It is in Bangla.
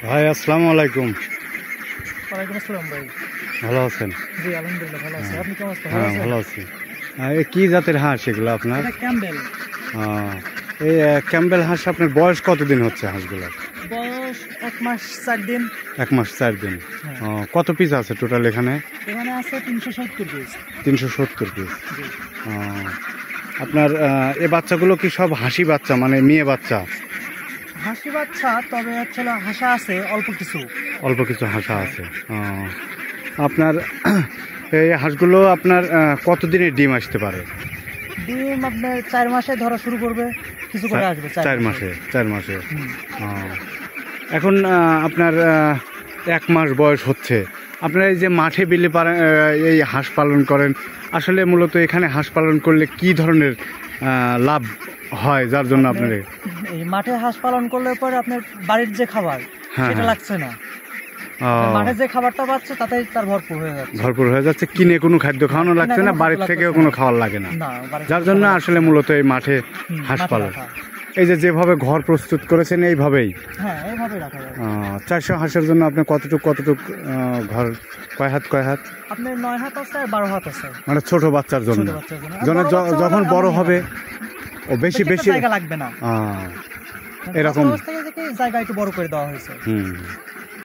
ভাই আসসালামু আলাইকুম। ওয়ালাইকুম আসসালাম ভাই। ভালো আছেন? জি আলহামদুলিল্লাহ ভালো আছি। আপনি কেমন আছেন? হ্যাঁ ভালো আছি। কি জাতের হাঁস এগুলো আপনার? এটা ক্যাম্বেল। এই ক্যাম্বেল হাঁস আপনার বয়স কতদিন হচ্ছে হাঁসগুলোর? বয়স 1 মাস 4 দিন। 1 মাস 4 দিন। হ্যাঁ। কত পিস আছে টোটাল এখানে? এখানে আছে 370 পিস। 370 পিস। জি। আপনার এই বাচ্চাগুলো কি সব হাসি বাচ্চা, মানে মেয়ে বাচ্চা? হাসি বাচ্চা, তবে আসলে হাসা আছে অল্প কিছু। অল্প কিছু হাসা আছে। আপনার এই হাঁসগুলো আপনার কতদিনের ডিম আসতে পারে? ডিম আপনার 4 মাসে ধরা শুরু করবে, কিছু করে আসবে 4 মাসে। 4 মাসে। এখন আপনার 1 মাস বয়স হচ্ছে। আপনারা এই যে মাঠে বিলে এই হাঁস পালন করেন, আসলে মূলত এখানে হাঁস পালন করলে কি ধরনের লাভ হয়, যার জন্য আপনার এই মাঠে হাঁস পালন করলে পরে আপনার বাড়ির যে খাবার সেটা লাগছে না। মাঠে যে খাবারটা পাচ্ছে তাতে তার ভরপুর হয়ে যাচ্ছে। কিনে কোনো খাদ্য খাওয়ানো লাগছে না, বাড়ির থেকেও কোনো খাওয়ার লাগে না, যার জন্য আসলে মূলত এই মাঠে হাঁস পালন। এই যে যেভাবে ঘর প্রস্তুত করেছেন এইভাবেই? হ্যাঁ, এইভাবেই রাখা যায়। 400 হাঁসের জন্য আপনি কতটুক ঘর, কয় হাত? আপনার 9 হাত আছে আর 12 হাত আছে। মানে ছোট বাচ্চার জন্য। যখন বড় হবে ও বেশি জায়গা লাগবে না, এরকম জায়গা একটু বড় করে দেওয়া হয়েছে।